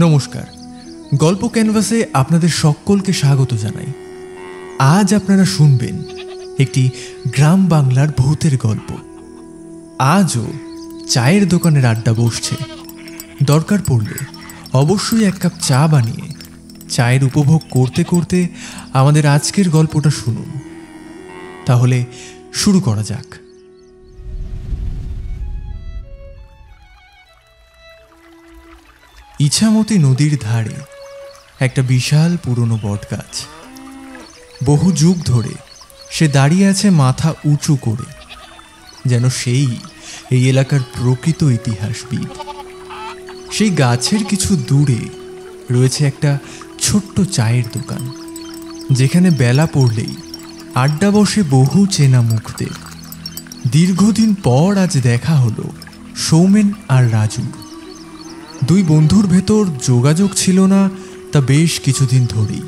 নমস্কার, গল্প ক্যানভাসে আপনাদের সকলকে স্বাগত জানাই। আজ আপনারা শুনবেন একটি গ্রাম বাংলার ভূতের গল্প। আজও চায়ের দোকানের আড্ডা বসছে। দরকার পড়লে অবশ্যই এক কাপ চা বানিয়ে চায়ের উপভোগ করতে করতে আমাদের আজকের গল্পটা শুনুন। তাহলে শুরু করা যাক। ইছামতি নদীর ধারে একটা বিশাল পুরনো বটগাছ। বহু যুগ ধরে সে দাঁড়িয়ে আছে মাথা উঁচু করে, যেন সেই এই এলাকার প্রকৃত ইতিহাসবিদ। সেই গাছের কিছু দূরে রয়েছে একটা ছোট্ট চায়ের দোকান, যেখানে বেলা পড়লেই আড্ডা বসে বহু চেনা মুখদের। দীর্ঘদিন পর আজ দেখা হলো সৌমেন আর রাজুর। দুই বন্ধুর ভেতর যোগাযোগ ছিল না তা বেশ কিছুদিন ধরেই।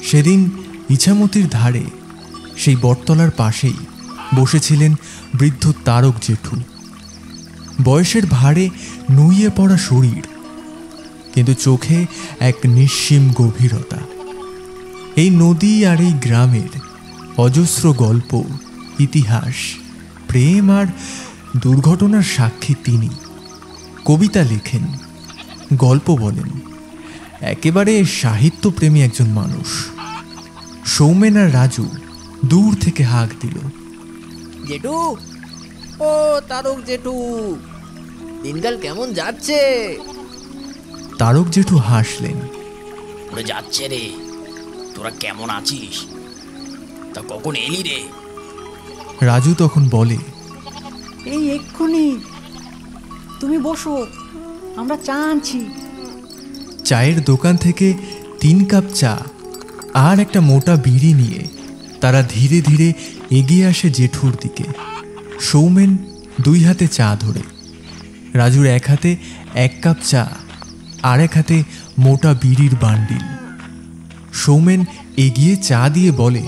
সেদিন ইছামতির ধারে সেই বটতলার পাশেই বসেছিলেন বৃদ্ধ তারক জেঠু। বয়সের ভারে নুইয়ে পড়া শরীর, কিন্তু চোখে এক নিঃসীম গভীরতা। এই নদী আর এই গ্রামের অজস্র গল্প, ইতিহাস, প্রেম আর দুর্ঘটনার সাক্ষী তিনি। কবিতা লেখেন, গল্প বলেন, একেবারে সাহিত্যপ্রেমী একজন মানুষ। সৌমেন আর রাজু দূর থেকে হাঁক দিল, জেঠু, ও তারক জেঠু, দিনকাল কেমন যাচ্ছে? তারক জেঠু হাসলেন, ওরে যাচ্ছে রে, তোরা কেমন আছিস? তা কখন এলি রে? রাজু তখন বলে, এই এক্ষুনি। তুমি বসো, আমরা চা আনছি। চায়ের দোকান থেকে 3 কাপ চা আর একটা মোটা বিড়ি নিয়ে তারা ধীরে ধীরে এগিয়ে আসে জেঠুর দিকে। সৌমেন 2 হাতে চা ধরে, রাজুর এক হাতে 1 কাপ চা আর এক হাতে মোটা বিড়ির বান্ডিল। সৌমেন এগিয়ে চা দিয়ে বলে,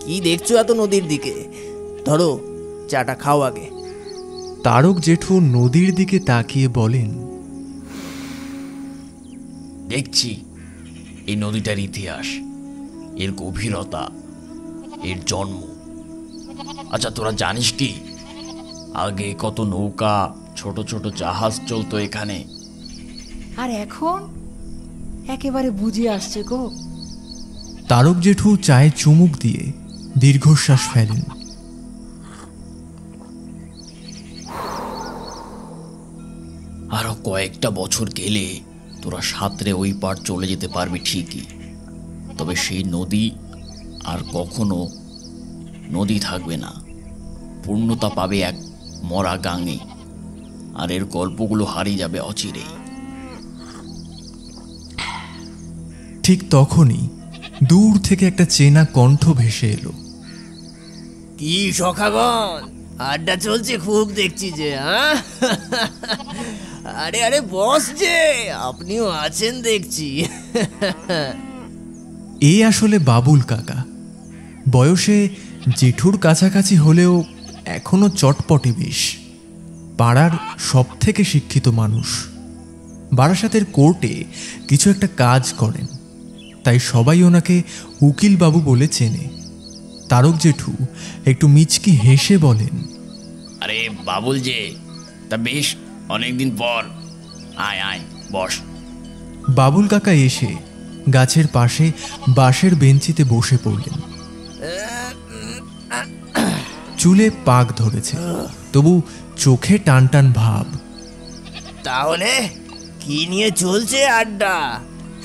কি দেখছো এত নদীর দিকে? ধরো, চাটা খাও আগে। তারক জেঠু নদীর দিকে তাকিয়ে বলেন, দেখছি এই নদীটার ইতিহাস, এর গভীরতা, এর জন্ম। আচ্ছা, তোরা জানিস কি আগে কত নৌকা, ছোট ছোট জাহাজ চলতো এখানে? আর এখন একেবারে বুঝে আসছে গো। তারক জেঠু চায়ে চুমুক দিয়ে দীর্ঘশ্বাস ফেলেন। আরো কয়েকটা বছর গেলে তোরা সাঁতরে ওই পার চলে যেতে পারবি ঠিকই, তবে সেই নদী আর কখনো নদী থাকবে না, পূর্ণতা পাবে এক মরা গাঙে, আর এর গল্পগুলো হারিয়ে যাবে অচিরেই। ঠিক তখনই দূর থেকে একটা চেনা কণ্ঠ ভেসে এলো, কি সখাগণ, আড্ডা চলছে খুব দেখছি যে। আরে আরে বস যে, আপনিও আছেন দেখছি। এ আসলে বাবুল কাকা। বয়সে জেঠুর কাছাকাছি হলেও এখনো চটপটে বেশ। পাড়ার সব থেকে শিক্ষিত মানুষ। বারাসাতের কোর্টে কিছু একটা কাজ করেন, তাই সবাই ওনাকে উকিল বাবু বলে চেনে। তারক জেঠু একটু মিচকি হেসে বলেন, আরে বাবুল যে, তা বেশ অনেকদিন পর, আয় আয় বস। বাবুল কাকা এসে গাছের পাশে বাঁশের বেঞ্চিতে বসে পড়লেন। চুলে পাক ধরেছে, তবু চোখে টান টান ভাব। তাহলে কি নিয়ে চলছে আড্ডা?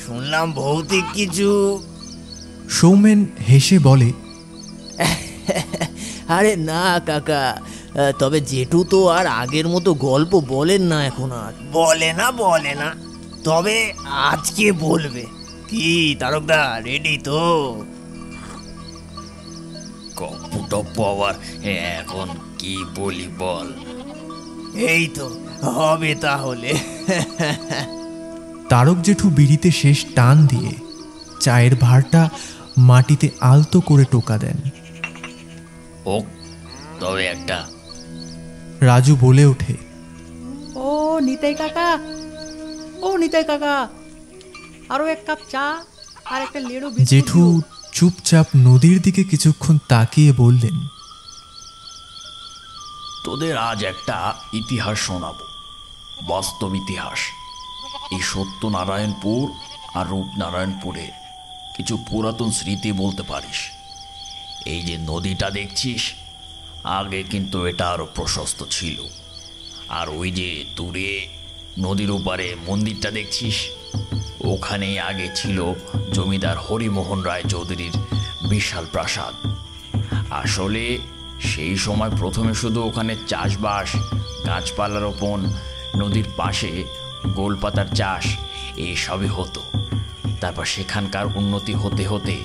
শুনলাম ভৌতিক কিছু। সৌমেন হেসে বলে, আরে না কাকা, তবে জেঠু তো আর আগের মতো গল্প বলেন না এখন। আর বলে না, তবে আজকে বলবে। কি তারকদা, রেডি তো? গপ্পু টপ্পু আবার এখন কি বলি বল? এই তো হবে তাহলে। তারক জেঠু বিড়িতে শেষ টান দিয়ে চায়ের ভাঁড়টা মাটিতে আলতো করে টোকা দেন। হোক তবে একটা। রাজু বলে ওঠে, ও নিতাই কাকা, ও নিতাই কাকা, আরো এক কাপ চা আর একটা লেড়ো বিস্কুট জেঠু দিও। চুপচাপ নদীর দিকে কিছুক্ষণ তাকিয়ে বললেন, তোদের আজ একটা ইতিহাস শোনাবো, বাস্তব ইতিহাস। এই সত্যনারায়ণপুর আর রূপনারায়ণপুরে কিছু পুরাতন স্মৃতি বলতে পারিস। এই যে নদীটা দেখছিস, আগে কিন্তু এটা আরো প্রশস্ত ছিল। আর ওই যে দূরে নদীর ওপারে মন্দিরটা দেখছিস, ওখানেই আগে ছিল জমিদার হরিমোহন রায় চৌধুরীর বিশাল প্রাসাদ। আসলে সেই সময় প্রথমে শুধু ওখানে চাষবাস, গাছপালা রোপণ, নদীর পাশে গোলপাতার চাষ এইসবই হতো। তারপর সেখানকার উন্নতি হতে হতে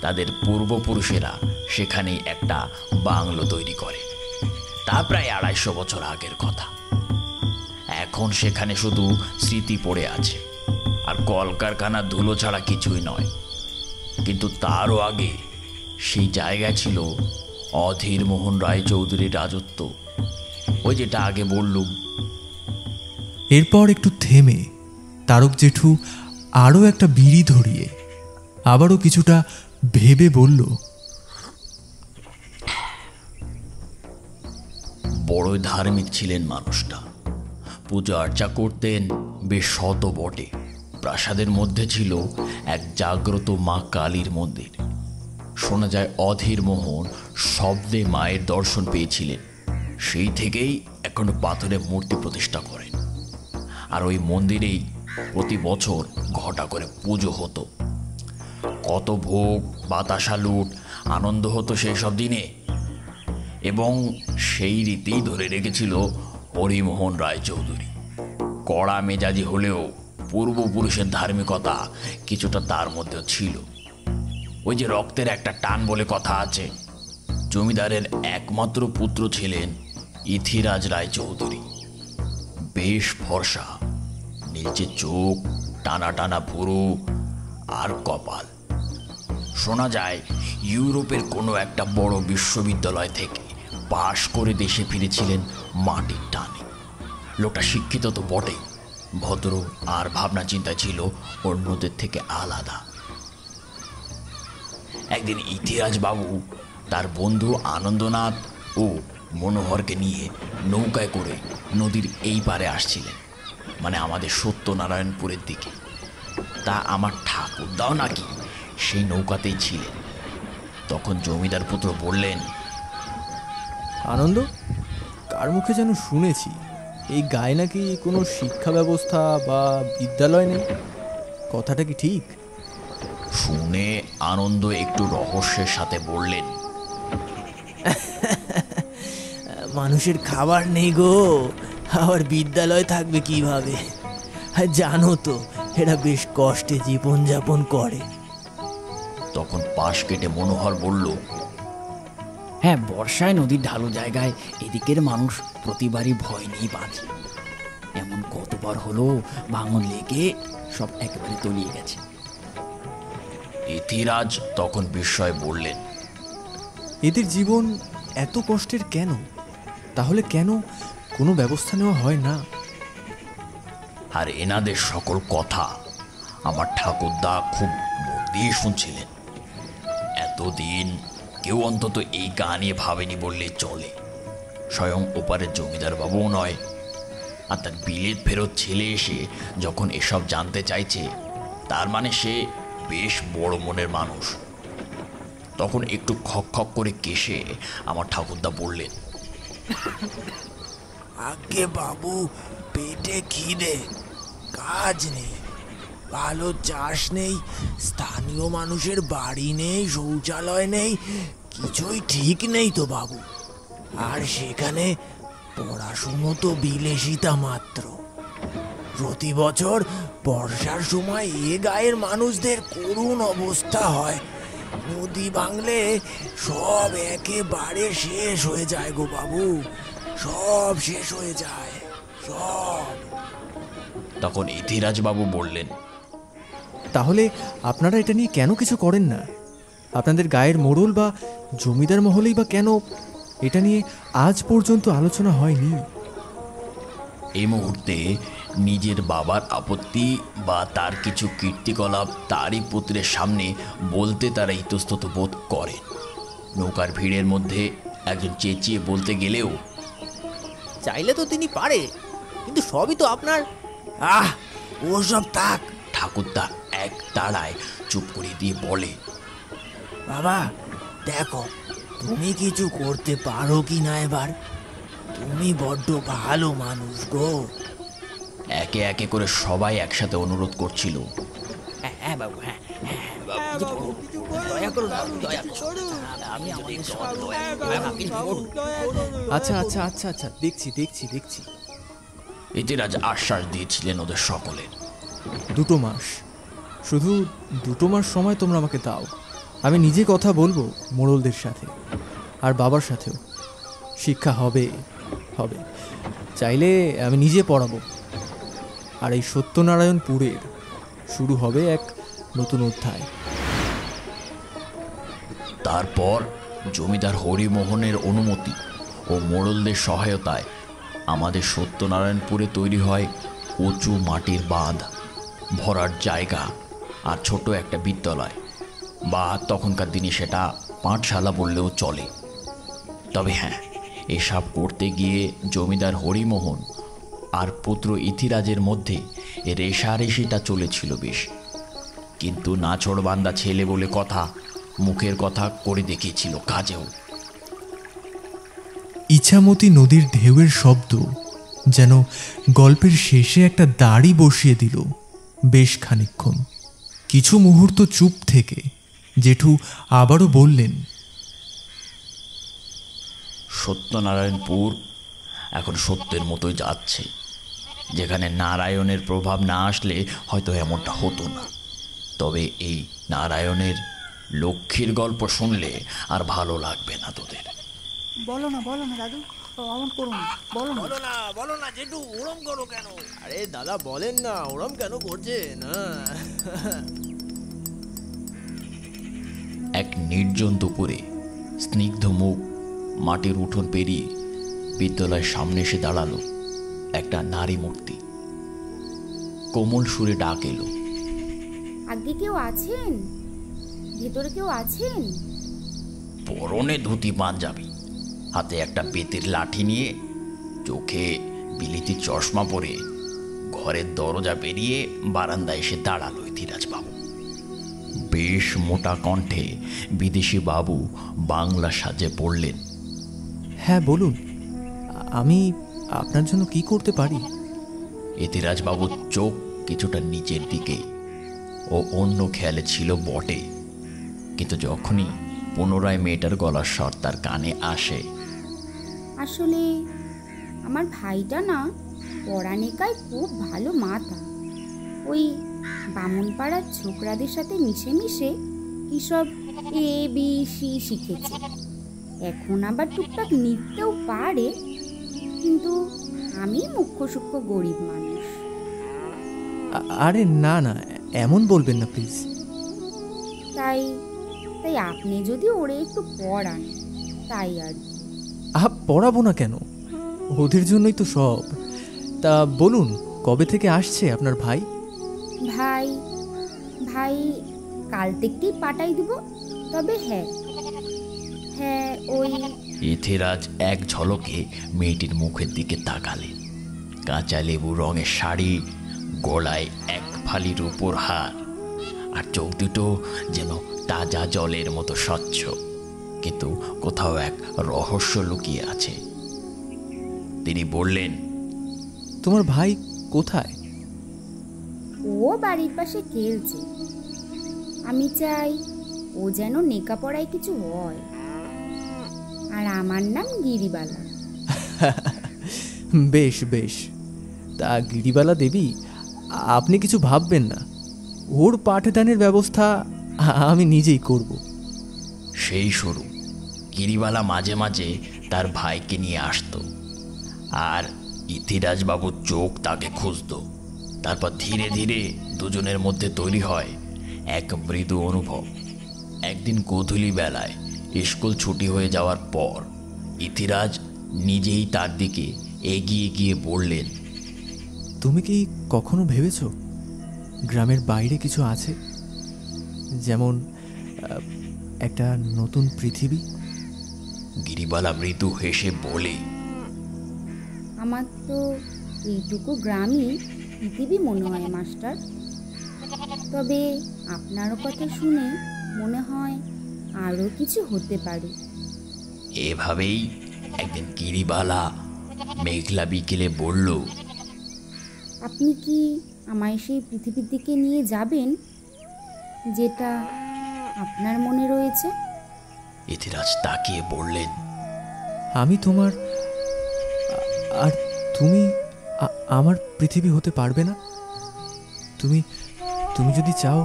তাদের পূর্বপুরুষেরা সেখানেই একটা বাংলো তৈরি করে। তা প্রায় 250 বছর আগের কথা। এখন সেখানে শুধু স্মৃতি পড়ে আছে, আর কলকারখানা ধুলো ছাড়া কিছুই নয়। কিন্তু তারও আগে সেই জায়গায় ছিল অধীর মোহন রায় চৌধুরীর রাজত্ব, ওই যেটা আগে বললুম। এরপর একটু থেমে তারক জেঠু আরও একটা বিড়ি ধরিয়ে আবারও কিছুটা ভেবে বলল, বড়ই ধার্মিক ছিলেন মানুষটা, পূজা আর্চা করতেন বেশ শত বটে। প্রাসাদের মধ্যে ছিল এক জাগ্রত মা কালীর মন্দির। শোনা যায় অধীর মোহন শব্দে মায়ের দর্শন পেয়েছিলেন। সেই থেকেই এখনো পাথরে মূর্তি প্রতিষ্ঠা করেন। আর ওই মন্দিরেই প্রতি বছর ঘটা করে পুজো হতো। কত ভোগ, বাতাসা, লুট, আনন্দ হতো সেই সব দিনে। এবং সেই রীতি ধরে রেখেছিল হরিমোহন রায় চৌধুরী। কড়া মেজাজি হলেও পূর্বপুরুষের ধার্মিকতা কিছুটা তার মধ্যেও ছিল। ওই যে রক্তের একটা টান বলে কথা আছে। জমিদারের একমাত্র পুত্র ছিলেন ইথিরাজ রায় চৌধুরী। বেশ ফর্সা, নীলচে চোখ, টানা টানা ভুরু আর কপাল। শোনা যায় ইউরোপের কোনো একটা বড় বিশ্ববিদ্যালয় থেকে পাশ করে দেশে ফিরেছিলেন মাটির টানে। লোকটা শিক্ষিত তো বটেই, ভদ্র আর ভাবনা চিন্তা ছিল অন্যদের থেকে আলাদা। একদিন ইতিরাজ বাবু তার বন্ধু আনন্দনাথ ও মনোহরকে নিয়ে নৌকায় করে নদীর এই পারে আসছিলেন, মানে আমাদের সত্যনারায়ণপুরের দিকে। তা আমার ঠাকুরদাও নাকি সেই নৌকাতেই ছিলেন। তখন জমিদার পুত্র বললেন, আনন্দ, কার মুখে যেন শুনেছি এই গায়ে নাকি কোনো শিক্ষা ব্যবস্থা বা বিদ্যালয় নেই, কথাটা কি ঠিক? শুনে আনন্দ একটু রহস্যের সাথে বললেন, মানুষের খাবার নেই গো, আবার বিদ্যালয় থাকবে কিভাবে? জানো তো এরা বেশ কষ্টে জীবনযাপন করে। তখন পাশ কেটে মনোহর বলল, হ্যাঁ, বর্ষায় নদীর ঢালু জায়গায় এদিকের মানুষ প্রতিবারই ভয় নিয়ে বাঁচে। এমন কতবার হলো ভাঙন লেগে সব একেবারে তলিয়ে গেছে। ইতিরাজ তখন বিস্ময়ে বললেন, এদের জীবন এত কষ্টের কেন? তাহলে কেন কোনো ব্যবস্থা নেওয়া হয় না? আর এনাদের সকল কথা আমার ঠাকুরদা খুব মন দিয়ে শুনছিলেন। এতদিন কেউ অন্তত এই গা নিয়ে ভাবেনি বললে চলে। স্বয়ং ওপারের জমিদার বাবুও নয়। আর তার বিলেত ফেরত ছেলে এসে যখন এসব জানতে চাইছে, তার মানে সে বেশ বড় মনের মানুষ। তখন একটু খক খক করে কেশে আমার ঠাকুরদা বললেন, আগে বাবু, পেটে খিদে, কাজ নেই, ভালো চাষ নেই, স্থানীয় মানুষের বাড়ি নেই, শৌচালয় নেই, কিছুই ঠিক নেই তো বাবু। আর সেখানে পড়াশুনো তো বিলাসিতা মাত্র। প্রতি বছর বর্ষার সময় এ গায়ের মানুষদের করুণ অবস্থা হয়। নদী ভাঙলে সব একেবারে শেষ হয়ে যায় গো বাবু, সব শেষ হয়ে যায়, সব। তখন ইতিরাজ বাবু বললেন, তাহলে আপনারা এটা নিয়ে কেন কিছু করেন না? আপনাদের গায়ের মোড়ল বা জমিদার মহলেই বা কেন এটা নিয়ে আজ পর্যন্ত আলোচনা হয়নি? এই মুহূর্তে নিজের বাবার আপত্তি বা তার কিছু কীর্তিকলাপ তারই পুত্রের সামনে বলতে তারা ইতস্তত বোধ করে। নৌকার ভিড়ের মধ্যে একজন চেঁচিয়ে বলতে গেলেও চাইলে তো তিনি পারে, কিন্তু সবই তো আপনার। ওসব থাক। ঠাকুরদা এক তাড়ায় চুপ করে দিয়ে বলে, বাবা দেখো তুমি কিছু করতে পারো কি না এবার। তুমি বড্ড ভালো মানুষ গো। একে একে করে সবাই একসাথে অনুরোধ করছিল। হ্যাঁ বাবু, হ্যাঁ দয়া করুন, দয়া করুন, আপনি আমাদের সব দয়া করুন। আচ্ছা আচ্ছা আচ্ছা আচ্ছা, দেখছি দেখছি দেখছি। ইতিরাজ আশ্বাস দিয়েছিলেন ওদের সকলের। 2 মাস, শুধু 2 মাস সময় তোমরা আমাকে দাও। আমি নিজে কথা বলবো মোড়লদের সাথে আর বাবার সাথেও। শিক্ষা হবে হবে, চাইলে আমি নিজে পড়াবো। আর এই সত্যনারায়ণপুরের শুরু হবে এক নতুন অধ্যায়। তারপর জমিদার হরিমোহনের অনুমতি ও মোড়লদের সহায়তায় আমাদের সত্যনারায়ণপুরে তৈরি হয় উঁচু মাটির বাঁধ, ভরার জায়গা আর ছোট একটা বিদ্যালয়, বা তখনকার দিনে সেটা পাঠশালা বললেও চলে। তবে হ্যাঁ, এসব করতে গিয়ে জমিদার হরিমোহন আর পুত্র ইথিরাজের মধ্যে রেষারেষিটা চলেছিল বেশ। কিন্তু নাছোড়বান্দা ছেলে বলে কথা, মুখের কথা করে দেখিয়েছিল কাজেও। ইছামতি নদীর ঢেউয়ের শব্দ যেন গল্পের শেষে একটা দাড়ি বসিয়ে দিল বেশ খানিকক্ষণ। কিছু মুহূর্ত চুপ থেকে জেঠু আবারও বললেন, সত্যনারায়ণপুর এখন সত্যের মতোই যাচ্ছে, যেখানে নারায়ণের প্রভাব না আসলে হয়তো এমনটা হতো না। তবে এই নারায়ণের লক্ষ্মীর গল্প শুনলে আর ভালো লাগবে না তোদের। বলো না দাদু, অমন করো না, বলো না। বলো না জেঠু, ওরম করো কেন? আরে দাদা বলেন না, ওরম কেন করছেন? এক নির্জন দুপুরে স্নিগ্ধ মুখ মাটির উঠোন পেরিয়ে বিদ্যালয়ের সামনে এসে দাঁড়ালো একটা নারী মূর্তি। কোমল সুরে ডাক এলো, আগে কেউ আছেন? ভেতরে কেউ আছেন? পরনে ধুতি পাঞ্জাবি, হাতে একটা বেতের লাঠি নিয়ে, চোখে বিলিতি চশমা পরে ঘরের দরজা পেরিয়ে বারান্দায় এসে দাঁড়ালো ইতিরাজ বাবু। বেশ মোটা কণ্ঠে বিদেশি বাবু বাংলা সাজে পড়লেন, হ্যাঁ বলুন, আমি আপনার জন্য কি করতে পারি? ইতিরাজ বাবুর চোখ কিছুটা নিচের দিকে ও অন্য খেয়ালে ছিল বটে, কিন্তু যখনই পুনরায় মেয়েটার গলার স্বর তার কানে আসে, আসলে আমার ভাইটা না পড়ানেকায় খুব ভালো মাথা। ওই বামুনপাড়ার ছোকরাদের সাথে মিশে মিশে কি সব ABC শিখেছে। এখন আবার টুকটাক নিতেও পারে, কিন্তু আমি মুখ্য সূক্ষ্ম গরিব মানুষ। আরে না না, এমন বলবেন না প্লিজ। তাই আপনি যদি ওরে একটু পড়ান, তাই আর কি। পড়াবো না কেন, ওদের জন্যই তো সব। তা বলুন, কবে থেকে আসছে আপনার ভাই? ভাই কাল থেকেই পাঠাই দিব। তবে হ্যাঁ ওই। ইথিরাজ এক ঝলকে মেয়েটির মুখের দিকে তাকালেন। কাঁচা লেবু রঙের শাড়ি, গলায় এক ফালি রূপোর হার, আর চোখ দুটো যেন তাজা জলের মতো স্বচ্ছ, কিন্তু কোথাও এক রহস্য লুকিয়ে আছে। তিনি বললেন, তোমার ভাই কোথায়? ও বাড়ির পাশে খেলছে। আমি চাই ও যেন নেকাপড়ায় কিছু হয়। আর আমার নাম গিরিবালা। বেশ বেশ, তা গিরিবালা দেবী, আপনি কিছু ভাববেন না। ওর পাঠদানের ব্যবস্থা আমি নিজেই করব। সেই শুরু। গিরিবালা মাঝে মাঝে তার ভাইকে নিয়ে আসতো, আর ইথিরাজবাবুর চোখ তাকে খুঁজত। তারপর ধীরে ধীরে দুজনের মধ্যে তৈরি হয় এক মৃদু অনুভব। একদিন গোধূলি বেলায় স্কুল ছুটি হয়ে যাওয়ার পর ইথিরাজ নিজেই তার দিকে এগিয়ে গিয়ে বললেন, তুমি কি কখনো ভেবেছ গ্রামের বাইরে কিছু আছে, যেমন একটা নতুন পৃথিবী? গিরিবালা মৃদু হেসে বলে, আমার তো এইটুকু গ্রামই পৃথিবী মনে হয় মাস্টার। তবে আপনারও কথা শুনে মনে হয় আরও কিছু হতে পারে। এভাবেই একদিন গিরিবালা মেঘলা বিকেলে বলল, আপনি কি আমায় সেই পৃথিবীর দিকে নিয়ে যাবেন যেটা আপনার মনে রয়েছে? ইতিরাজ তাকিয়ে বললেন, আমি তোমার আর তুমি আমার পৃথিবী হতে পারবে না। তুমি তুমি যদি চাও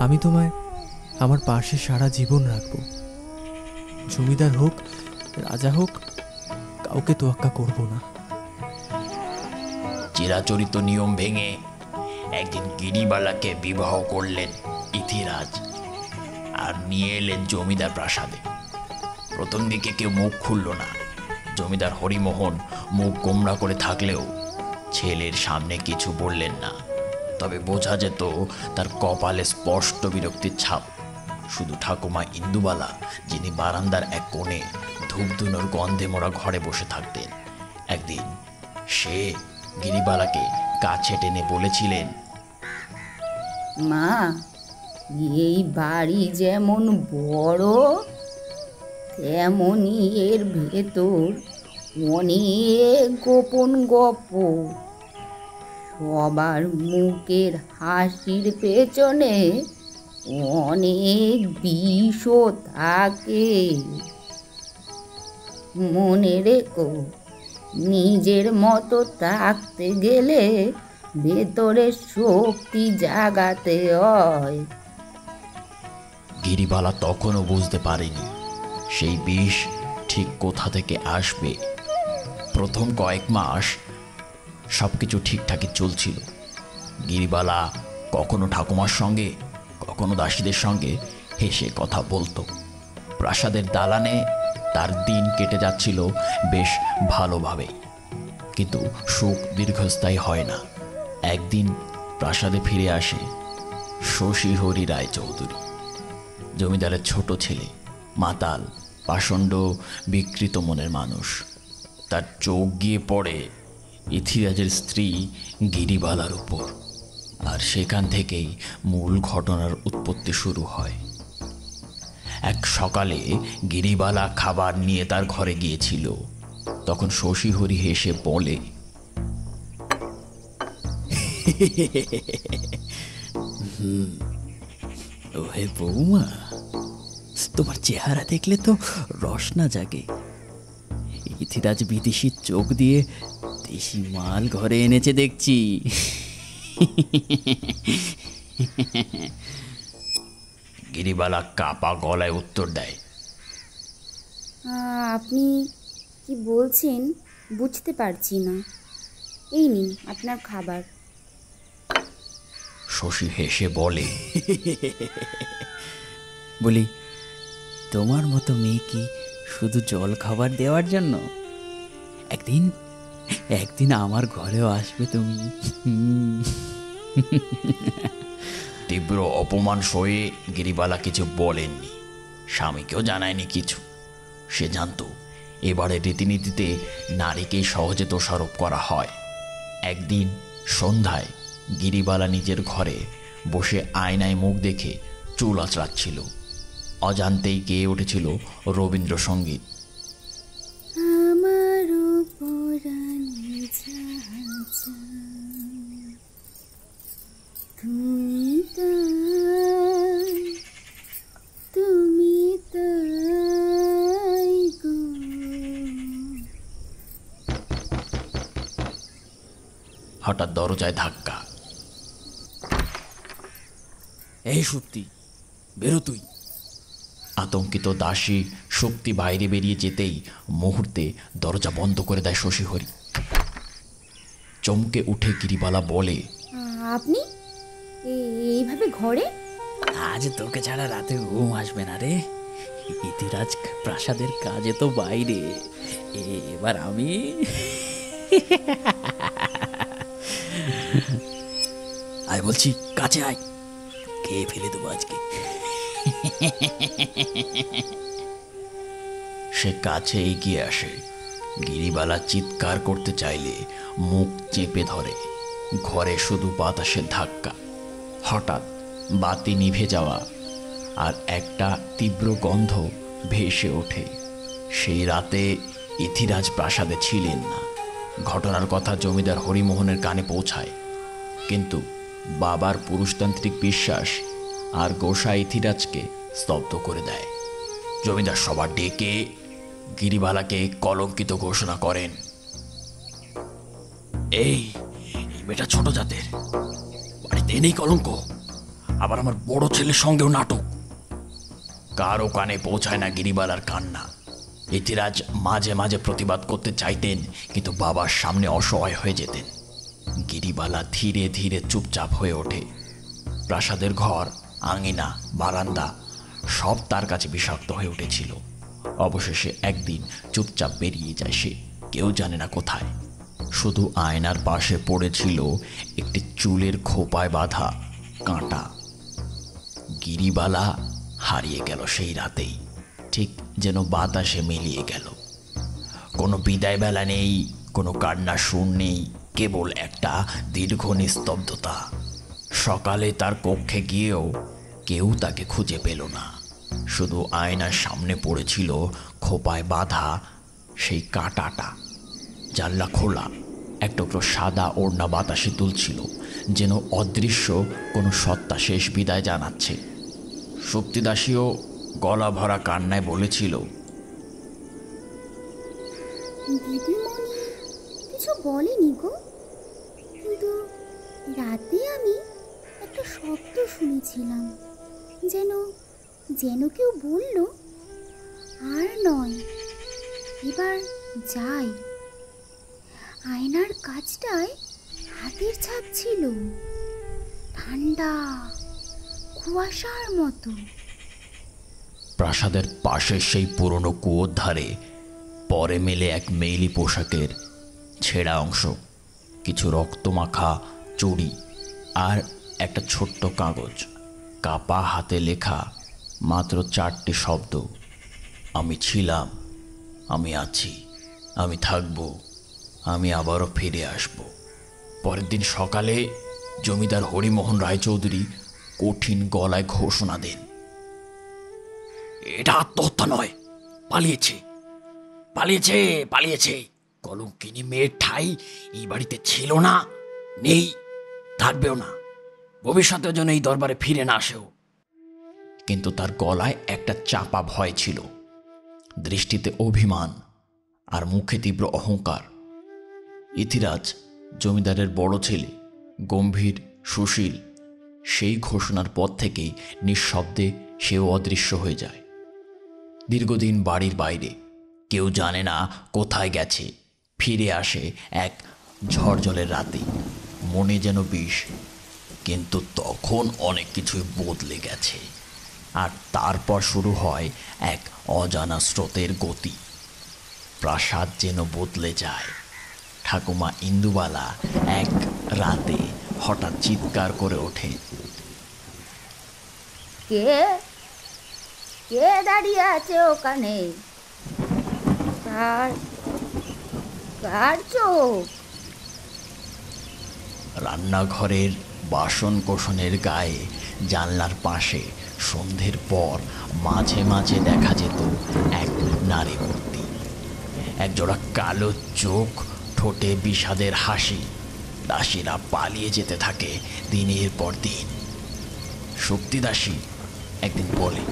আমি তোমায় আমার পাশে সারা জীবন রাখবো। জমিদার হোক, রাজা হোক, কাউকে তোয়াক্কা করব না। চিরাচরিত নিয়ম ভেঙে একদিন গিরিবালাকে বিবাহ করলেন ইতিরাজ আর নিয়ে এলেন জমিদার প্রাসাদে। প্রথম দিকে কেউ মুখ খুলল না। জমিদার হরিমোহন মুখ গোমড়া করে থাকলেও ছেলের সামনে কিছু বললেন না। তবে বোঝা যেত তার কপালে স্পষ্ট বিরক্তির ছাপ। শুধু ঠাকুমা ইন্দুবালা, যিনি বারান্দার এক কোণে ধূপধুনোর গন্ধে মোড়া ঘরে বসে থাকতেন, একদিন সে গিরিবালাকে কাছে টেনে বলেছিলেন, মা, এই বাড়ি যেমন বড় তেমনই এর ভেতর অনেক গোপন গপ্প। সবার মুখের হাসির পেছনে অনেক বিষও থাকে। মনে রেখো, নিজের মতো থাকতে গেলে ভেতরে শক্তি জাগাতে হয়। গিরিবালা তখনও বুঝতে পারেনি সেই বিষ ঠিক কোথা থেকে আসবে। প্রথম কয়েক মাস সবকিছু ঠিকঠাকই চলছিল। গিরিবালা কখনো ঠাকুমার সঙ্গে, কখনো দাসীদের সঙ্গে হেসে কথা বলতো। প্রাসাদের দালানে তার দিন কেটে যাচ্ছিল বেশ ভালোভাবেই, কিন্তু সুখ দীর্ঘস্থায়ী হয় না। একদিন প্রাসাদে ফিরে আসে শশীহরি রায়চৌধুরী, জমিদারের ছোট ছেলে, মাতাল, পাষণ্ড, বিকৃত মনের মানুষ। তার চোখ গিয়ে পড়ে ইথিরাজের স্ত্রী গিরিবালার উপর, আর সেখান থেকেই মূল ঘটনার উৎপত্তি শুরু হয়। এক সকালে গিরিবালা খাবার নিয়ে তার ঘরে গিয়েছিল। তখন শশীহরি হেসে বলে, ওহে বৌমা, তোমার চেহারা দেখলে তো রসনা জাগে। ইথিরাজ বিদেশি চোখ দিয়ে দেশি মাল ঘরে এনেছে দেখছি। গিরিবালা কাপা গলায় উত্তর দেয়, আপনি কি বলছেন বুঝতে পারছি না। এই নিন আপনার খাবার। শশী হেসে বলে, বলি, তোমার মতো মেয়ে কি শুধু জল খাবার দেওয়ার জন্য? একদিন একদিন আমার ঘরেও আসবে তুমি। তীব্র অপমান সয়ে গিরিবালা কিছু বলেননি, স্বামীকেও জানায়নি কিছু। সে জানত এবারে রীতিনীতিতে নারীকেই সহজে দোষারোপ করা হয়। একদিন সন্ধ্যায় গিরিবালা নিজের ঘরে বসে আয়নায় মুখ দেখে চুল আঁচড়াচ্ছিল। অজান্তেই গেয়ে উঠেছিল রবীন্দ্রসঙ্গীত। হঠাৎ দরজায় ধাক্কা। এই সত্যি, বেরো তুই। আতঙ্কিত দাসী শক্তি বাইরে বেরিয়ে যেতেই মুহূর্তে দরজা বন্ধ করে দেয় শশীহরি। চমকে উঠে গিরিবালা বলে, আপনি এইভাবে ঘরে? আজ তোকে ছাড়া রাতে ঘুম আসবে না রে। ইতিরাজ প্রাসাদের কাজে তো বাইরে, এবার আমি। আয় বলছি, কাছে আয়, খেয়ে ফেলে দেবো আজকে। সে কাছে এগিয়ে আসে। গিরিবালা চিৎকার করতে চাইলে মুখ চেপে ধরে। ঘরে শুধু বাতাসের ধাক্কা, হঠাৎ বাতি নিভে যাওয়া, আর একটা তীব্র গন্ধ ভেসে ওঠে। সেই রাতে ইথিরাজ প্রাসাদে ছিলেন না। ঘটনার কথা জমিদার হরিমোহনের কানে পৌঁছায়, কিন্তু বাবার পুরুষতান্ত্রিক বিশ্বাস আর গোসাই ইথিরাজকে স্তব্ধ করে দেয়। জমিদার সভা ডেকে গিরিবালাকে কলঙ্কিত ঘোষণা করেন। এই মেয়েটা ছোট জাতের, বাড়িতে এনেই কলঙ্ক, আবার আমার বড় ছেলের সঙ্গেও নাটক। কারো কানে পৌঁছায় না গিরিবালার কান্না। ইথিরাজ মাঝে মাঝে প্রতিবাদ করতে চাইতেন, কিন্তু বাবার সামনে অসহায় হয়ে যেতেন। গিরিবালা ধীরে ধীরে চুপচাপ হয়ে ওঠে। প্রাসাদের ঘর, আঙিনা, বারান্দা সব তার কাছে বিষাক্ত হয়ে উঠেছিল। অবশেষে একদিন চুপচাপ বেরিয়ে যায় সে, কেউ জানে না কোথায়। শুধু আয়নার পাশে পড়েছিল একটি চুলের খোপায় বাঁধা কাঁটা। গিরিবালা হারিয়ে গেল সেই রাতেই, ঠিক যেন বাতাসে মিলিয়ে গেল। কোনো বিদায় বেলা নেই, কোনো কান্নার সুর নেই, কেবল একটা দীর্ঘ নিস্তব্ধতা। সকালে তার কক্ষে গিয়েও কেউ তাকে খুঁজে পেল না। শুধু আয়নার সামনে পড়েছিল খোপায় বাঁধা সেই কাঁটাটা। জানলা খোলা, এক টুকরো সাদা ওড়না বাতাসে দুলছিল, যেন অদৃশ্য কোনো সত্তা শেষ বিদায় জানাচ্ছে। সুপ্তিদাসীও গলা ভরা কান্নায় বলেছিল, দিদিমণি কিছু বলেনি গো, কিন্তু রাতে আমি একটা শব্দ শুনেছিলাম, যেন যেন কেউ বলল, আর নয়, এবার যাই। আয়নার কাছটায় হাতের ছাপ ছিল, ঠান্ডা কুয়াশার মতো। প্রাসাদের পাশে সেই পুরনো কুয়োর ধারে পরে মেলে এক মেইলি পোশাকের ছেঁড়া অংশ, কিছু রক্তমাখা চুড়ি আর একটা ছোট্ট কাগজ। কাপা হাতে লেখা মাত্র 4টি শব্দ, আমি ছিলাম, আমি আছি, আমি থাকব, আমি আবারও ফিরে আসব। পরের দিন সকালে জমিদার হরিমোহন রায়চৌধুরী কঠিন গলায় ঘোষণা দেন, এটা আত্মহত্যা নয়, পালিয়েছে, পালিয়েছে, পালিয়েছে। কলঙ্কিনী মেয়ের ঠাই এই বাড়িতে ছিল না, নেই, থাকবেও না। ভবিষ্যতের জন্য এই দরবারে ফিরে না আসেও। কিন্তু তার গলায় একটা চাপা ভয় ছিল, দৃষ্টিতে অভিমান আর মুখে তীব্র অহংকার। ইথিরাজ জমিদারের বড় ছেলে, গম্ভীর, সুশীল। সেই ঘোষণার পর থেকেই নিঃশব্দে সেও অদৃশ্য হয়ে যায়। দীর্ঘদিন বাড়ির বাইরে, কেউ জানে না কোথায় গেছে। ফিরে আসে এক ঝড় জলের রাতে, মনে যেন বিষ। কিন্তু তখন অনেক কিছুই বদলে গেছে, আর তারপর শুরু হয় এক অজানা স্রোতের গতি। প্রাসাদ যেন বদলে যায়। ঠাকুমা ইন্দুবালা এক রাতে হঠাৎ চিৎকার করে ওঠে, কে কে দাঁড়িয়ে আছে ওখানে? কার কার চোখ? রান্নাঘরের বাসন কোসনের গায়ে, জানলার পাশে সন্ধ্যের পর মাঝে মাঝে দেখা যেত এক নারী মূর্তি। একজোড়া কালো চোখ, ঠোঁটে বিষাদের হাসি। দাসীরা পালিয়ে যেতে থাকে দিনের পর দিন। শক্তিদাসী একদিন বলে,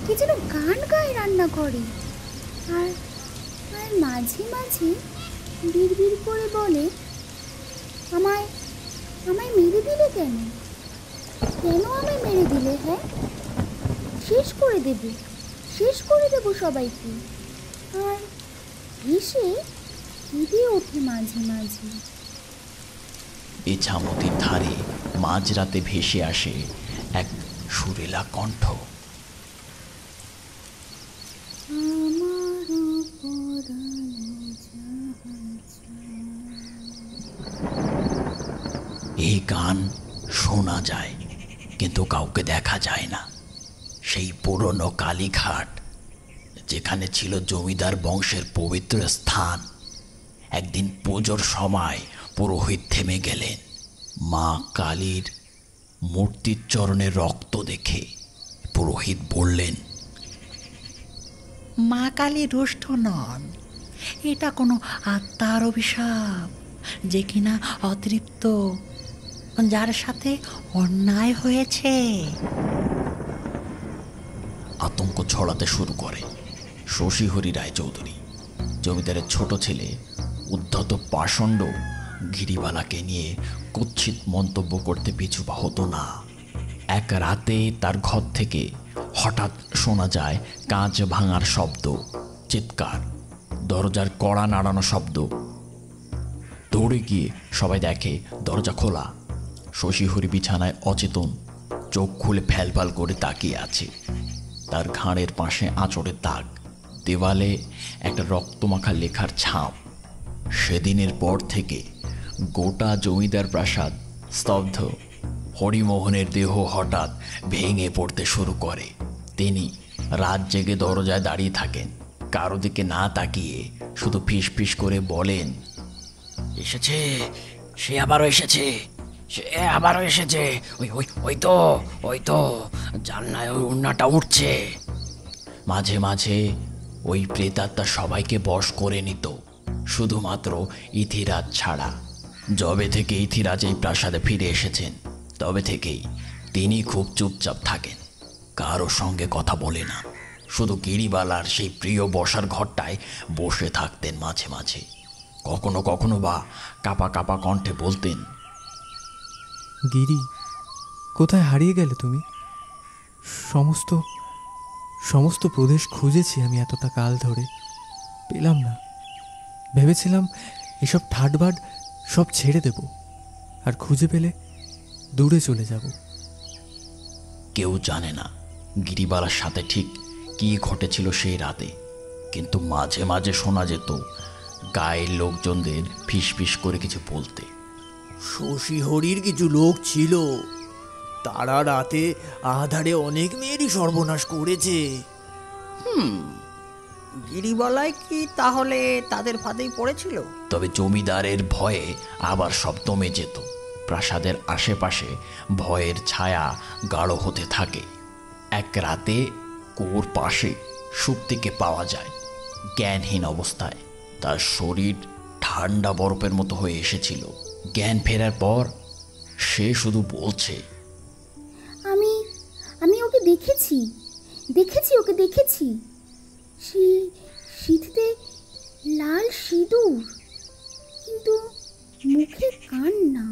কে যেন গান গায় রান্না করে, আর আর মাঝে মাঝে বিড়বিড় করে বলে, আমায় আমায় মেরে দিলে কেন? কেন আমায় মেরে দিলে? হ্যাঁ, শেষ করে দেব সবাইকে। আর এসে কেঁদে ওঠে মাঝে মাঝে। ইছামতির ধারে মাঝরাতে ভেসে আসে এক সুরেলা কণ্ঠ, আমার পরানো জাহাজ এই গান শোনা যায় কিন্তু কাউকে দেখা যায় না। সেই পুরনো কালীঘাট, যেখানে ছিল জমিদার বংশের পবিত্র স্থান, একদিন পুজোর সময় পুরোহিত থেমে গেলেন। মা কালীর মূর্তির চরণে রক্ত দেখে পুরোহিত বললেন, মা কালী রুষ্ট নন, এটা কোনো আত্মার অভিশাপ, যে কিনা অতৃপ্ত, যার সাথে অন্যায় হয়েছে। আতঙ্ক ছড়াতে শুরু করে। শশীহরি রায়চৌধুরী, জমিদারের ছোট ছেলে, উদ্ধত পাষণ্ড গিরিবালাকে নিয়ে কুৎসিত মন্তব্য করতে পিছু হতো না। এক রাতে তার ঘর থেকে হঠাৎ শোনা যায় কাঁচ ভাঙার শব্দ, চিৎকার, দরজার কড়া নাড়ানো শব্দ। দৌড়ে গিয়ে সবাই দেখে দরজা খোলা। শশীহরি বিছানায় অচেতন, চোখ খুলে ফ্যালফ্যাল করে তাকিয়ে আছে। তার ঘাড়ের পাশে আঁচড়ের দাগ, দেওয়ালে একটা রক্তমাখা লেখার ছাপ। সেদিনের পর থেকে গোটা জমিদার প্রাসাদ স্তব্ধ। হরিমোহনের দেহ হঠাৎ ভেঙে পড়তে শুরু করে। তিনি রাত জেগে দরজায় দাঁড়িয়ে থাকেন, কারো দিকে না তাকিয়ে শুধু ফিস ফিস করে বলেন, এসেছে, সে আবারও এসেছে, সে আবারও এসেছে, ওই ওই ওই তো জানলায় ওই উন্নাটা উঠছে। মাঝে মাঝে ওই প্রেতাত্মা সবাইকে বশ করে নিত, শুধুমাত্র ইথিরাজ ছাড়া। যবে থেকে ইথিরাজ এই প্রাসাদে ফিরে এসেছেন তবে থেকেই তিনি খুব চুপচাপ থাকেন, কারো সঙ্গে কথা বলে না। শুধু গিরিবালার সেই প্রিয় বসার ঘরটায় বসে থাকতেন মাঝে মাঝে। কখনো কখনো বা কাপা কাপা কণ্ঠে বলতেন, গিরি, কোথায় হারিয়ে গেলে তুমি? সমস্ত সমস্ত প্রদেশ খুঁজেছি আমি এতটা কাল ধরে, পেলাম না। ভেবেছিলাম এসব ঠাটবাট সব ছেড়ে দেব, আর খুঁজে পেলে দূরে চলে যাব। কেউ জানে না গিরিবালার সাথে ঠিক কী ঘটেছিল সেই রাতে, কিন্তু মাঝে মাঝে শোনা যেত গায়ের লোকজনদের ফিসফিস করে কিছু বলতে। শশীহরির কিছু লোক ছিল, তারা রাতে আধারে অনেক মেয়েরই সর্বনাশ করেছে। গিরিবালায় কি তাহলে তাদের ফাঁদেই পড়েছিল? তবে জমিদারের ভয়ে আবার সব দমে যেত। প্রাসাদের আশেপাশে ভয়ের ছায়া গাঢ় হতে থাকে। এক রাতে কুয়োর পাশে সুপ্তিকে পাওয়া যায়, জ্ঞানহীন অবস্থায়। তার শরীর ঠান্ডা বরফের মতো হয়ে এসেছিল। জ্ঞান ফেরার পর সে শুধু বলছে, আমি আমি ওকে দেখেছি ওকে দেখেছি। সিঁথিতে লাল সিঁদুর, কিন্তু মুখে কান্না।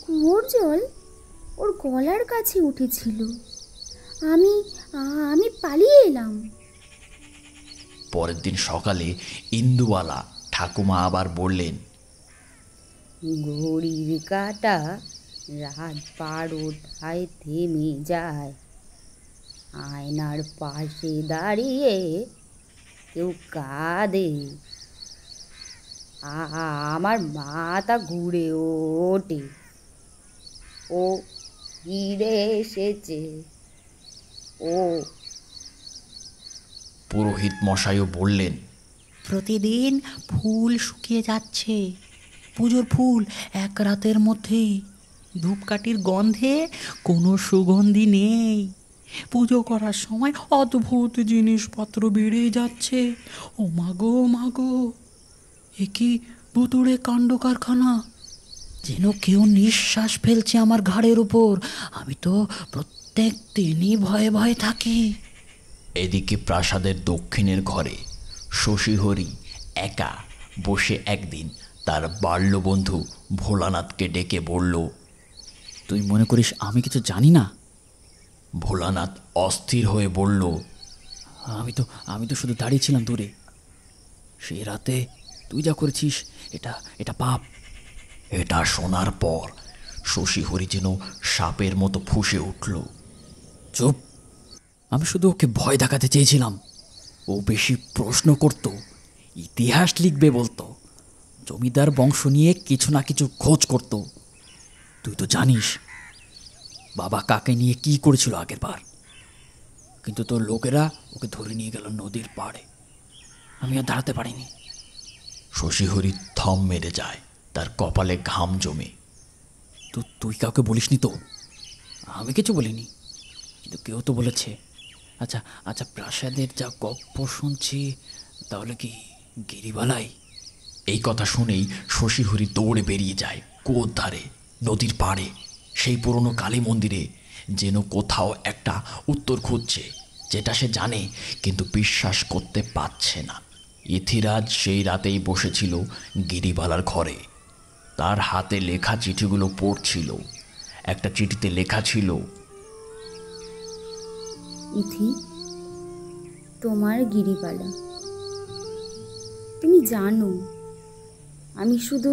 কুয়োর জল ওর গলার কাছে উঠেছিল। আমি আমি পালিয়ে এলাম। পরের দিন সকালে ইন্দুবালা ঠাকুমা আবার বললেন, ঘড়ির কাঁটা রাত 12টায় থেমে যায়। আয়নার পাশে দাঁড়িয়ে কেউ কাঁদে। আমার মাথা ঘুরে ওঠে। ও ফিরে এসেছে। ও পুরোহিত মশাইও বললেন, প্রতিদিন ফুল শুকিয়ে যাচ্ছে, পুজোর ফুল এক রাতের মধ্যেই। ধূপকাঠির গন্ধে কোনো সুগন্ধি নেই। পুজো করার সময় অদ্ভুত জিনিসপত্র বেড়ে যাচ্ছে। ও মাগো, এ কি ভুতুড়ে কাণ্ড কারখানা! যেন কেউ নিঃশ্বাস ফেলছে আমার ঘাড়ের উপর। আমি তো প্রত্যেক দিনই ভয়ে ভয়ে থাকি। এদিকে প্রাসাদের দক্ষিণের ঘরে শশীহরি একা বসে একদিন তার বাল্যবন্ধু ভোলানাথকে ডেকে বলল, তুই মনে করিস আমি কিছু জানি না? ভোলানাথ অস্থির হয়ে বলল, আমি তো শুধু দাঁড়িয়েছিলাম দূরে। সেই রাতে তুই যা করেছিস এটা পাপ। এটা শোনার পর শশীহরি যেন সাপের মতো ফুঁসে উঠল। চুপ! আমি শুধু ওকে ভয় দেখাতে চেয়েছিলাম। ও বেশি প্রশ্ন করত, ইতিহাস লিখবে বলতো। জমিদার বংশ নিয়ে কিছু না কিছু খোঁজ করত। তুই তো জানিস বাবা কাকে নিয়ে কি করেছিল আগের বার, কিন্তু তোর লোকেরা ওকে ধরে নিয়ে গেল নদীর পাড়ে। আমি আর দাঁড়াতে পারিনি। শশীহরি থম মেরে যায়, তার কপালে ঘাম জমে। তো তুই কাউকে বলিসনি তো? আমি কিছু বলিনি, কিন্তু কেউ তো বলেছে। আচ্ছা আচ্ছা, প্রাসাদের যা গপ্প শুনছি, তাহলে কি গিরিবালাই? এই কথা শুনেই শশীহরি দৌড়ে বেরিয়ে যায় কুয়োর ধারে, নদীর পাড়ে, সেই পুরনো কালী মন্দিরে, যেন কোথাও একটা উত্তর খুঁজছে, যেটা সে জানে কিন্তু বিশ্বাস করতে পারছে না। ইথিরাজ সেই রাতেই বসেছিল গিরিবালার ঘরে, তার হাতে লেখা চিঠিগুলো পড়ছিল। একটা চিঠিতে লেখা ছিল, ইথি, তোমার গিরিবালা। তুমি জানো আমি শুধু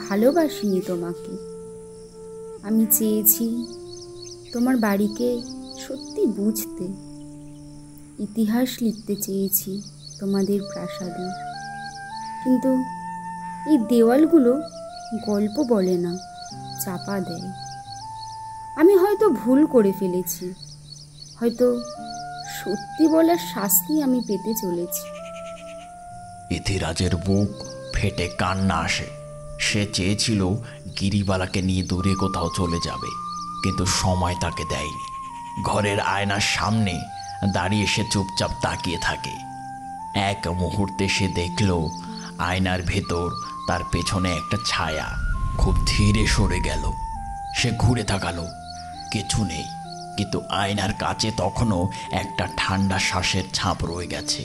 ভালোবাসিনি তোমাকে, আমি চেয়েছি তোমার বাড়িকে সত্যি বুঝতে, ইতিহাস লিখতে চেয়েছি তোমাদের প্রাসাদের। কিন্তু এই দেওয়ালগুলো গল্প বলে না, চাপা দেয়। আমি হয়তো ভুল করে ফেলেছি, হয়তো সত্যি বলার শাস্তি আমি পেতে চলেছি। ইথিরাজের বুক ফেটে কান্না আসে। সে চেয়েছিল গিরিবালাকে নিয়ে দূরে কোথাও চলে যাবে, কিন্তু সময় তাকে দেয়নি। ঘরের আয়নার সামনে দাঁড়িয়ে সে চুপচাপ তাকিয়ে থাকে। এক মুহূর্তে সে দেখল আয়নার ভেতর তার পেছনে একটা ছায়া খুব ধীরে সরে গেল। সে ঘুরে তাকালো, কিছু নেই, কিন্তু আয়নার কাছে তখনও একটা ঠান্ডা শ্বাসের ছাপ রয়ে গেছে,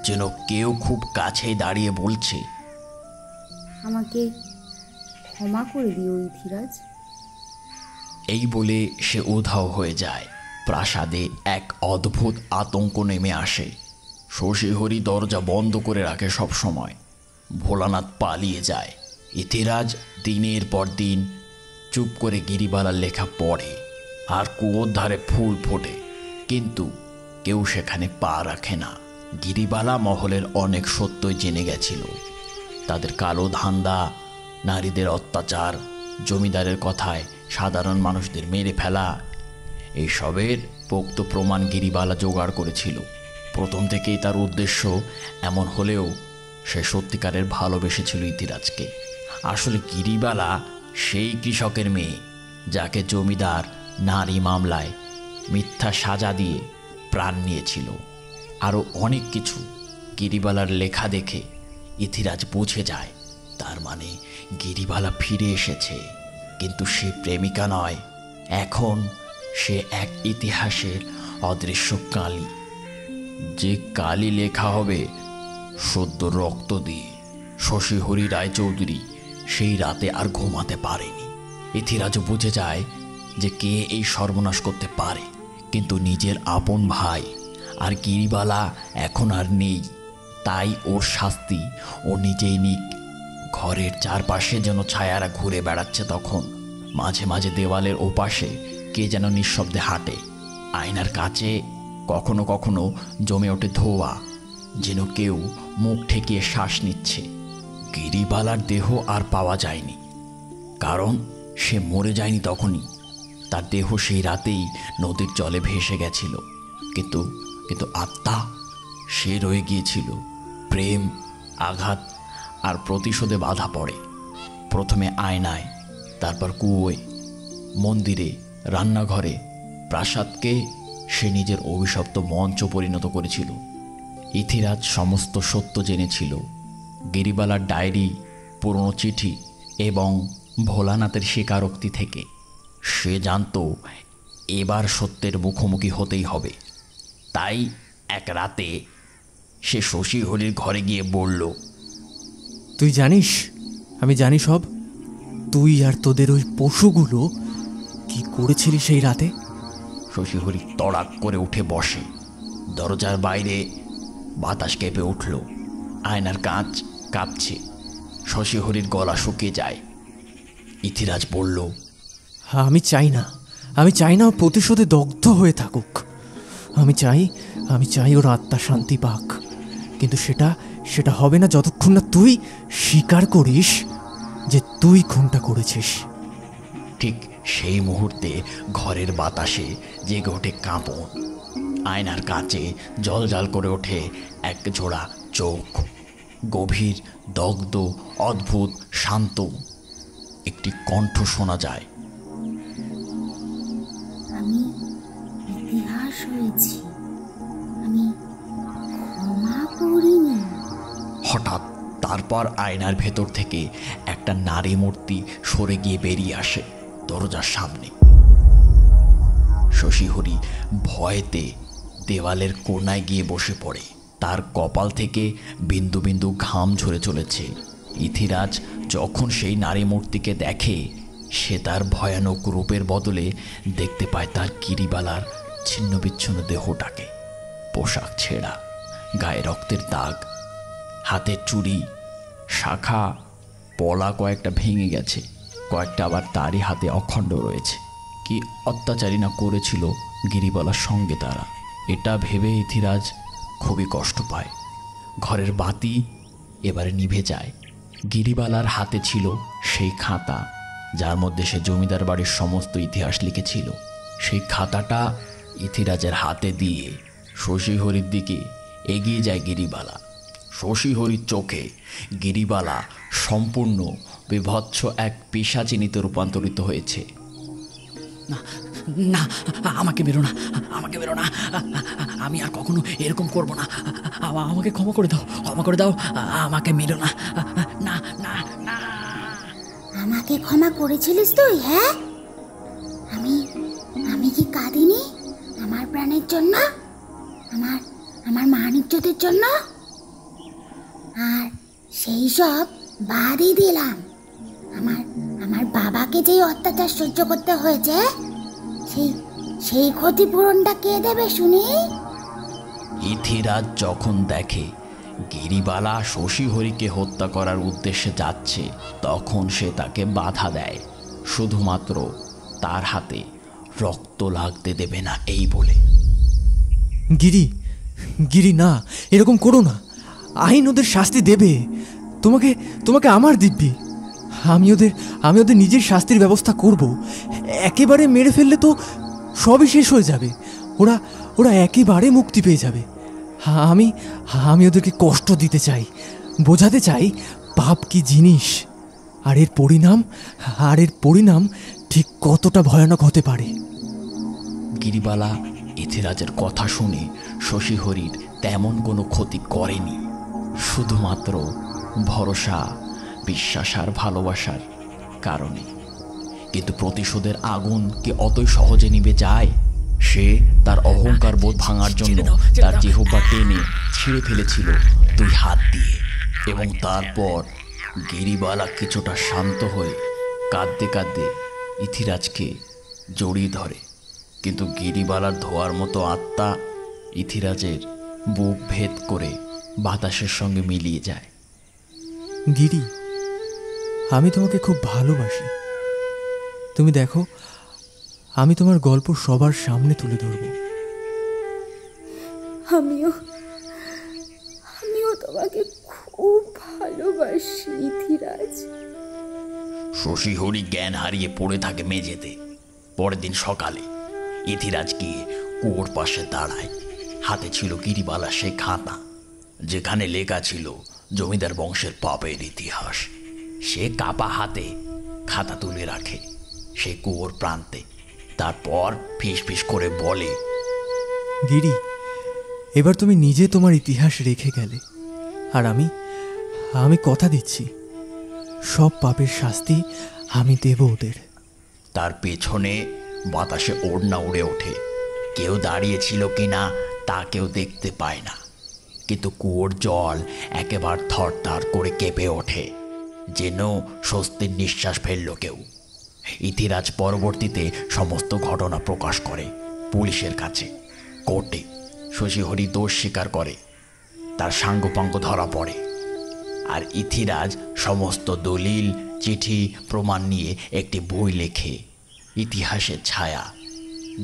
যেন কেউ খুব কাছেই দাঁড়িয়ে বলছে, আমাকে ক্ষমা করে দিও ইথিরাজ। এই বলে সে উধাও হয়ে যায়। প্রাসাদে এক অদ্ভুত আতঙ্ক নেমে আসে। শশীহরি দরজা বন্ধ করে রাখে সব সময়। ভোলানাথ পালিয়ে যায়। ইথিরাজ দিনের পর দিন চুপ করে গিরিবালার লেখা পড়ে, আর কুয়োর ধারে ফুল ফোটে, কিন্তু কেউ সেখানে পা রাখে না। গিরিবালা মহলের অনেক সত্যই জেনে গেছিল। তাদের কালো ধান্দা, নারীদের অত্যাচার, জমিদারের কথায় সাধারণ মানুষদের মেরে ফেলা, এইসবের পোক্ত প্রমাণ গিরিবালা জোগাড় করেছিল। প্রথম থেকেই তার উদ্দেশ্য এমন হলেও সে সত্যিকারের ভালোবেসেছিল ইতিরাজকে। আসলে গিরিবালা সেই কৃষকের মেয়ে যাকে জমিদার নারী মামলায় মিথ্যা সাজা দিয়ে প্রাণ নিয়েছিল। আরও অনেক কিছু। গিরিবালার লেখা দেখে ইথিরাজ বুঝে যায়, তার মানে গিরিবালা ফিরে এসেছে। কিন্তু সে প্রেমিকা নয়, এখন সে এক ইতিহাসের অদৃশ্য কালি, যে কালি লেখা হবে সদ্য রক্ত দিয়ে। শশীহরি রায়চৌধুরী সেই রাতে আর ঘুমাতে পারেনি। ইথিরাজও বুঝে যায় যে কে এই সর্বনাশ করতে পারে, কিন্তু নিজের আপন ভাই আর গিরিবালা এখন আর নেই, তাই ওর শাস্তি ও নিজেই নিক। ঘরের চারপাশে যেন ছায়ারা ঘুরে বেড়াচ্ছে তখন। মাঝে মাঝে দেওয়ালের ওপাশে কে যেন নিঃশব্দে হাঁটে। আয়নার কাছে কখনো কখনো জমে ওঠে ধোঁয়া, যেন কেউ মুখ ঠেকিয়ে শ্বাস নিচ্ছে। গিরিবালার দেহ আর পাওয়া যায়নি, কারণ সে মরে যায়নি তখনই। তার দেহ সেই রাতেই নদীর জলে ভেসে গেছিল, কিন্তু কিন্তু আত্মা সে রয়ে গিয়েছিল। প্রেম, আঘাত আর প্রতিশোধে বাধা পড়ে। প্রথমে আয়নায়, তারপর কুয়োয়, মন্দিরে, রান্নাঘরে। প্রাসাদকে সে নিজের অভিশপ্ত মঞ্চ পরিণত করেছিল। ইথিরাজ সমস্ত সত্য জেনেছিল। গিরিবালার ডায়েরি, পুরনো চিঠি এবং ভোলানাথের স্বীকারোক্তি থেকে সে জানত এবার সত্যের মুখোমুখি হতেই হবে। তাই এক রাতে সে শশীহরির ঘরে গিয়ে বলল, তুই জানিস, আমি জানি সব। তুই আর তোদের ওই পশুগুলো কি করেছিলি সেই রাতে? শশীহরি তড়াক করে উঠে বসে। দরজার বাইরে বাতাস কেঁপে উঠল, আয়নার কাঁচ কাঁপছে। শশীহরির গলা শুকিয়ে যায়। ইথিরাজ বলল, আমি চাই না ও প্রতিশোধে দগ্ধ হয়ে থাকুক। আমি চাই ওর আত্মা শান্তি পাক, কিন্তু সেটা হবে না যতক্ষণ না তুই স্বীকার করিস যে তুই খুনটা করেছিস। ঠিক সেই মুহূর্তে ঘরের বাতাসে জেগে ওঠে কাঁপন। আয়নার কাছে জলজাল করে ওঠে এক জোড়া চোখ, গভীর, দগ্ধ, অদ্ভুত, শান্ত। একটি কণ্ঠ শোনা যায়, আমি ইতিহাস হয়েছি, আমি ক্ষমা করিনি। হঠাৎ তারপর আয়নার ভেতর থেকে একটা নারী মূর্তি সরে গিয়ে বেরিয়ে আসে দরজার সামনে। শশীহরি ভয়েতে দেওয়ালের কোণায় গিয়ে বসে পড়ে। তার কপাল থেকে বিন্দু বিন্দু ঘাম ঝরে চলেছে। ইথিরাজ যখন সেই নারী মূর্তিকে দেখে, সে তার ভয়ানক রূপের বদলে দেখতে পায় তার গিরিবালার ছিন্ন বিচ্ছিন্ন দেহটাকে। পোশাক ছেঁড়া, গায়ে রক্তের দাগ, হাতের চুড়ি, শাখা, পলা কয়েকটা ভেঙে গেছে, কয়েকটা আবার তারই হাতে অখণ্ড রয়েছে। কি অত্যাচারী না করেছিল গিরিবালার সঙ্গে তারা! এটা ভেবে ইথিরাজ খুবই কষ্ট পায়। ঘরের বাতি এবারে নিভে যায়। গিরিবালার হাতে ছিল সেই খাতা যার মধ্যে সে জমিদার বাড়ির সমস্ত ইতিহাস লিখেছিল। সেই খাতাটা ইথিরাজের হাতে দিয়ে শশীহরির দিকে এগিয়ে যায় গিরিবালা। শশীহরির চোখে গিরিবালা সম্পূর্ণ বিভৎস এক পিশাচিনীতে রূপান্তরিত হয়েছে। না না, আমাকে মেরো না, আমাকে মেরো না, আমি আর কখনো এরকম করব না। আমাকে ক্ষমা করে দাও, ক্ষমা করে দাও, আমাকে মেরো না, না না না। আমাকে ক্ষমা করেছিলিস তুই? হ্যাঁ, আমি আমি কি কাঁদিনি আমার প্রাণের জন্য, আমার আমার মান-ইজ্জতের জন্য? আর সেই সব বাদই দিলাম। আমার আমার বাবাকে যেই অত্যাচার সহ্য করতে হয়েছে, সেই ক্ষতিপূরণটা কে দেবে শুনি? ইথিরাজ যখন দেখে গিরিবালা শশীহরিকে হত্যা করার উদ্দেশ্যে যাচ্ছে, তখন সে তাকে বাধা দেয়, শুধুমাত্র তার হাতে রক্ত লাগতে দেবে না এই বলে। গিরি, গিরি না, এরকম করো না। আইন ওদের শাস্তি দেবে, তোমাকে তোমাকে আমার দিব্যি। আমি ওদের নিজের শাস্তির ব্যবস্থা করব। একেবারে মেরে ফেললে তো সবই শেষ হয়ে যাবে। ওরা একেবারে মুক্তি পেয়ে যাবে। আমি ওদেরকে কষ্ট দিতে চাই, বোঝাতে চাই পাপ কি জিনিস, আর এর পরিণাম ঠিক কতটা ভয়ানক হতে পারে। গিরিবালা ইথিরাজের কথা শুনে শশীহরির তেমন কোনো ক্ষতি করেনি, শুধুমাত্র ভরসা, বিশ্বাস আর ভালোবাসার কারণে। কিন্তু প্রতিশোধের আগুন কি অতই সহজে নিভে যায়? সে তার অহংকার বোধ ভাঙার জন্য তার জিহ্বা টেনে ছিঁড়ে ফেলেছিল 2 হাত দিয়ে, এবং তারপর গিরিবালা কিছুটা শান্ত হয়ে কাঁদতে কাঁদতে ইথিরাজকে জড়িয়ে ধরে। কিন্তু গিরিবালার ধোয়ার মতো আত্মা ইথিরাজের বুক ভেদ করে বাতাসের সঙ্গে মিলিয়ে যায়। গিরি, আমি তোমাকে খুব ভালোবাসি। তুমি দেখো, আমি তোমার গল্প সবার সামনে তুলে ধরব। আমিও তোমাকে খুব ভালোবাসি ইথিরাজ। শশীহরি জ্ঞান হারিয়ে পড়ে থাকে মেঝেতে। পরের দিন সকালে ইথিরাজ গিয়ে কুয়োর পাশে দাঁড়ায়। হাতে ছিল গিরিবালা সেই খাতা, যেখানে লেখা ছিল জমিদার বংশের পাপের ইতিহাস। সে কাপা হাতে খাতা তুলে রাখে সে কুয়োর প্রান্তে। তারপর ফিস ফিস করে বলে, গিরি, এবার তুমি নিজে তোমার ইতিহাস রেখে গেলে, আর আমি কথা দিচ্ছি সব পাপের শাস্তি আমি দেব ওদের। তার পেছনে বাতাসে ওড়না উড়ে ওঠে। কেউ দাঁড়িয়েছিল কিনা তা কেউ দেখতে পায় না, কিন্তু কুয়োর জল একেবারে থরথর করে কেঁপে ওঠে, যেন স্বস্তির নিঃশ্বাস ফেলল কেউ। ইথিরাজ পরবর্তীতে সমস্ত ঘটনা প্রকাশ করে পুলিশের কাছে। কোর্টে শশীহরি দোষ স্বীকার করে, তার সাঙ্গপাঙ্গ ধরা পড়ে, আর ইথিরাজ সমস্ত দলিল, চিঠি, প্রমাণ নিয়ে একটি বই লেখে, ইতিহাসের ছায়া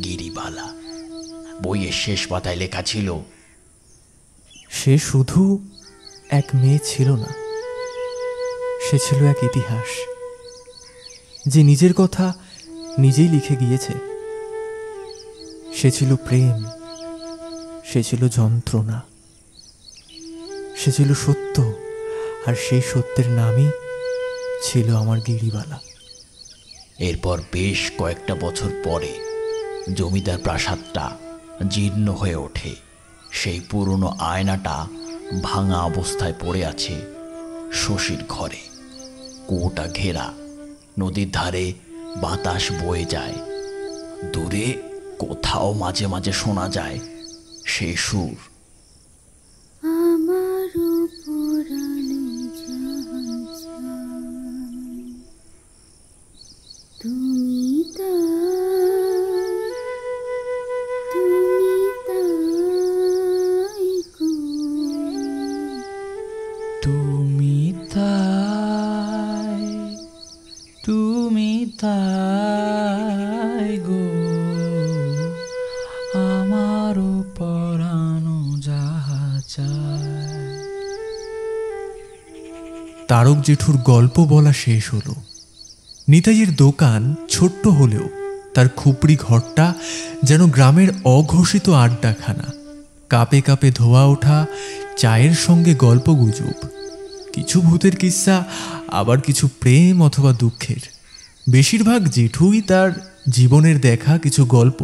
গিরিবালা। বইয়ের শেষ পাতায় লেখা ছিল, সে শুধু এক মেয়ে ছিল না, সে ছিল এক ইতিহাস, যে নিজের কথা নিজেই লিখে গিয়েছে। সে ছিল প্রেম, সে ছিল যন্ত্রণা, সে ছিল সত্য, আর সেই সত্যের নামই ছিল আমার গিরিবালা। এরপর বেশ কয়েকটা বছর পরে জমিদার প্রাসাদটা জীর্ণ হয়ে ওঠে। সেই পুরনো আয়নাটা ভাঙা অবস্থায় পড়ে আছে শশীর ঘরে। কুয়োটা ঘেরা, নদীর ধারে বাতাস বয়ে যায়, দূরে কোথাও মাঝে মাঝে শোনা যায় সেই সুর। আমারও পরাণে যাহা তুমি তুমি তাই গো, আমারও পরানো যাহা চায়। তারক জেঠুর গল্প বলা শেষ হলো। নিতাইয়ের দোকান ছোট্ট হলেও তার খুপড়ি ঘরটা যেন গ্রামের অঘোষিত আড্ডাখানা। কাপে কাপে ধোয়া ওঠা চায়ের সঙ্গে গল্প গুজব, কিছু ভূতের কিস্সা, আবার কিছু প্রেম অথবা দুঃখের। বেশিরভাগ জেঠুই তার জীবনের দেখা কিছু গল্প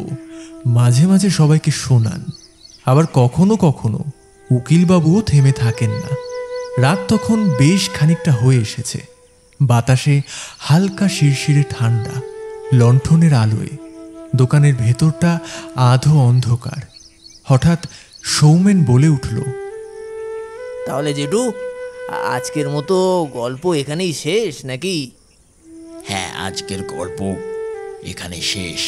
মাঝে মাঝে সবাইকে শোনান। আবার কখনো কখনো উকিলবাবুও থেমে থাকেন না। রাত তখন বেশ খানিকটা হয়ে এসেছে, বাতাসে হালকা শিরশিরে ঠান্ডা, লণ্ঠনের আলোয় দোকানের ভেতরটা আধো অন্ধকার। হঠাৎ সৌমেন বলে উঠল, তাহলে জেঠু, আজকের মতো গল্প এখানেই শেষ নাকি? হ্যাঁ, আজকের গল্প এখানে শেষ।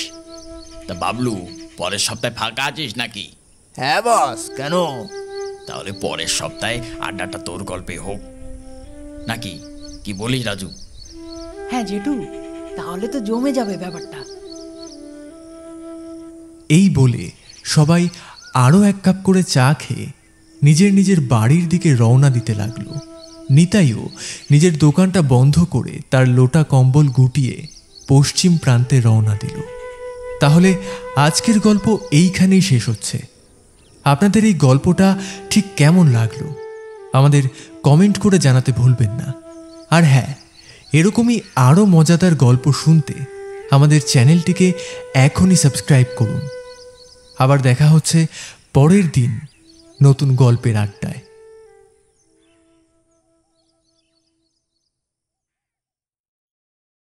তা বাবলু, পরের সপ্তাহে ফাঁকা আছিস নাকি? হ্যাঁ বস, কেন? তাহলে পরের সপ্তাহে আড্ডাটা তোর গল্পে হোক নাকি, কি বলিস রাজু? হ্যাঁ জেঠু, তাহলে তো জমে যাবে ব্যাপারটা। এই বলে সবাই আরও এক কাপ করে চা খেয়ে নিজের নিজের বাড়ির দিকে রওনা দিতে লাগলো। নিতাইও নিজের দোকানটা বন্ধ করে তার লোটা কম্বল গুটিয়ে পশ্চিম প্রান্তে রওনা দিল। তাহলে আজকের গল্প এইখানেই শেষ হচ্ছে। আপনাদের এই গল্পটা ঠিক কেমন লাগলো আমাদের কমেন্ট করে জানাতে ভুলবেন না। আর হ্যাঁ, এরকমই আরও মজাদার গল্প শুনতে আমাদের চ্যানেলটিকে এখনই সাবস্ক্রাইব করুন। আবার দেখা হচ্ছে পরের দিন নতুন গল্পের আড্ডায়।